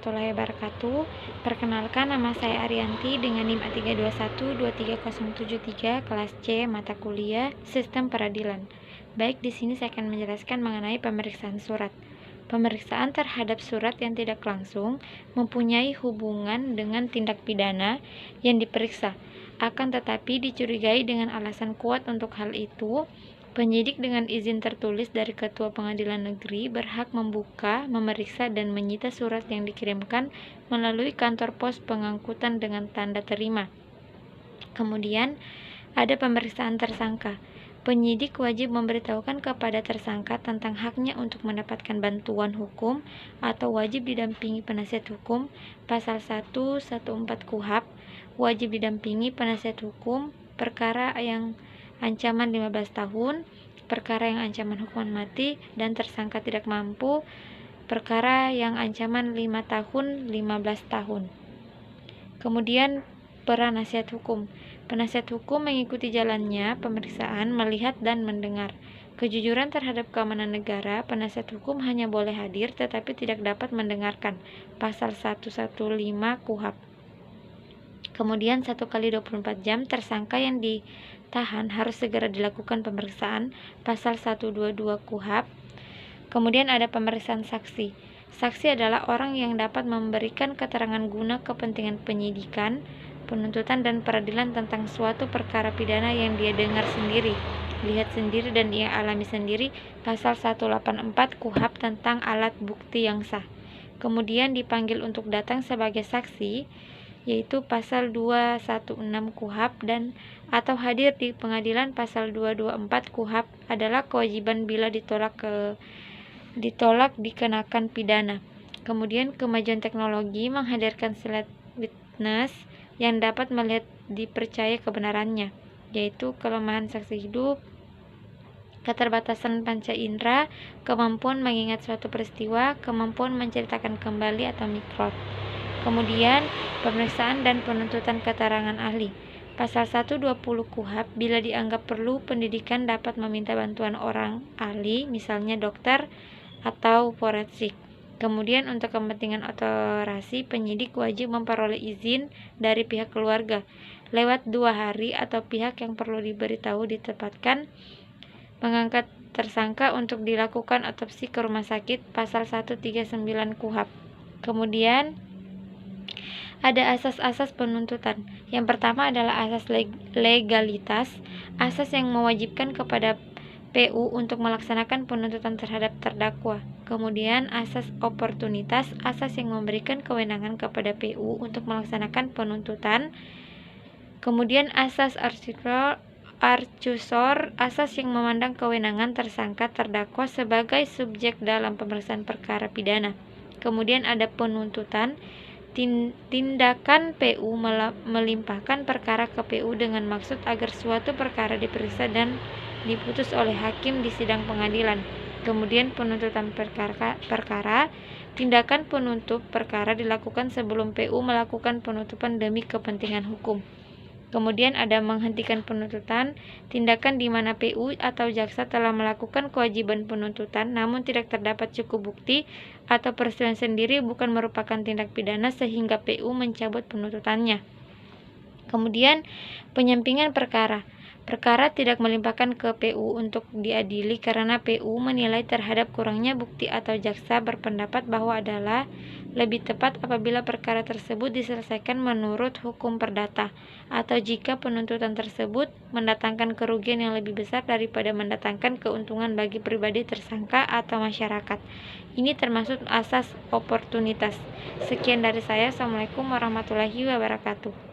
warahmatullahi wabarakatuh. Perkenalkan, nama saya Arianti dengan NIM A321-23073 kelas C mata kuliah Sistem Peradilan. Baik, di sini saya akan menjelaskan mengenai pemeriksaan surat. Pemeriksaan terhadap surat yang tidak langsung mempunyai hubungan dengan tindak pidana yang diperiksa. Akan tetapi dicurigai dengan alasan kuat untuk hal itu, penyidik dengan izin tertulis dari Ketua Pengadilan Negeri berhak membuka, memeriksa, dan menyita surat yang dikirimkan melalui kantor pos pengangkutan dengan tanda terima. Kemudian, ada pemeriksaan tersangka. Penyidik wajib memberitahukan kepada tersangka tentang haknya untuk mendapatkan bantuan hukum atau wajib didampingi penasihat hukum. Pasal 114 KUHP, wajib didampingi penasihat hukum perkara yang ancaman 15 tahun, perkara yang ancaman hukuman mati, dan tersangka tidak mampu, perkara yang ancaman 5 tahun, 15 tahun. Kemudian peran nasihat hukum. Penasihat hukum mengikuti jalannya pemeriksaan, melihat dan mendengar. Kejujuran terhadap keamanan negara, penasihat hukum hanya boleh hadir tetapi tidak dapat mendengarkan. Pasal 115 KUHP. Kemudian 1 kali 24 jam tersangka yang ditahan harus segera dilakukan pemeriksaan. Pasal 122 KUHP. Kemudian ada pemeriksaan saksi. Saksi adalah orang yang dapat memberikan keterangan guna kepentingan penyidikan, penuntutan, dan peradilan tentang suatu perkara pidana yang dia dengar sendiri, lihat sendiri, dan ia alami sendiri. Pasal 184 KUHP tentang alat bukti yang sah. Kemudian dipanggil untuk datang sebagai saksi, yaitu pasal 216 KUHP, dan atau hadir di pengadilan. Pasal 224 KUHP adalah kewajiban bila ditolak dikenakan pidana. Kemudian kemajuan teknologi menghadirkan slide witness yang dapat melihat dipercaya kebenarannya, yaitu kelemahan saksi hidup, keterbatasan panca indera, kemampuan mengingat suatu peristiwa, kemampuan menceritakan kembali atau mikrot. Kemudian pemeriksaan dan penuntutan keterangan ahli. Pasal 120 KUHP, bila dianggap perlu pendidikan dapat meminta bantuan orang ahli, misalnya dokter atau forensik. Kemudian untuk kepentingan otorasi, penyidik wajib memperoleh izin dari pihak keluarga lewat 2 hari atau pihak yang perlu diberitahu ditempatkan mengangkat tersangka untuk dilakukan otopsi ke rumah sakit. Pasal 139 KUHP. Kemudian ada asas-asas penuntutan. Yang pertama adalah asas legalitas, asas yang mewajibkan kepada PU untuk melaksanakan penuntutan terhadap terdakwa. Kemudian asas oportunitas, asas yang memberikan kewenangan kepada PU untuk melaksanakan penuntutan. Kemudian asas arcusor, asas yang memandang kewenangan tersangka terdakwa sebagai subjek dalam pemeriksaan perkara pidana. Kemudian ada penuntutan, tindakan PU melimpahkan perkara ke PU dengan maksud agar suatu perkara diperiksa dan diputus oleh hakim di sidang pengadilan. Kemudian penuntutan perkara, tindakan penuntut perkara dilakukan sebelum PU melakukan penutupan demi kepentingan hukum. Kemudian ada menghentikan penuntutan, tindakan di mana PU atau jaksa telah melakukan kewajiban penuntutan namun tidak terdapat cukup bukti atau perselisihan sendiri bukan merupakan tindak pidana sehingga PU mencabut penuntutannya. Kemudian penyampingan perkara. Perkara tidak melimpahkan ke PU untuk diadili karena PU menilai terhadap kurangnya bukti atau jaksa berpendapat bahwa adalah lebih tepat apabila perkara tersebut diselesaikan menurut hukum perdata atau jika penuntutan tersebut mendatangkan kerugian yang lebih besar daripada mendatangkan keuntungan bagi pribadi tersangka atau masyarakat. Ini termasuk asas oportunitas. Sekian dari saya. Assalamualaikum warahmatullahi wabarakatuh.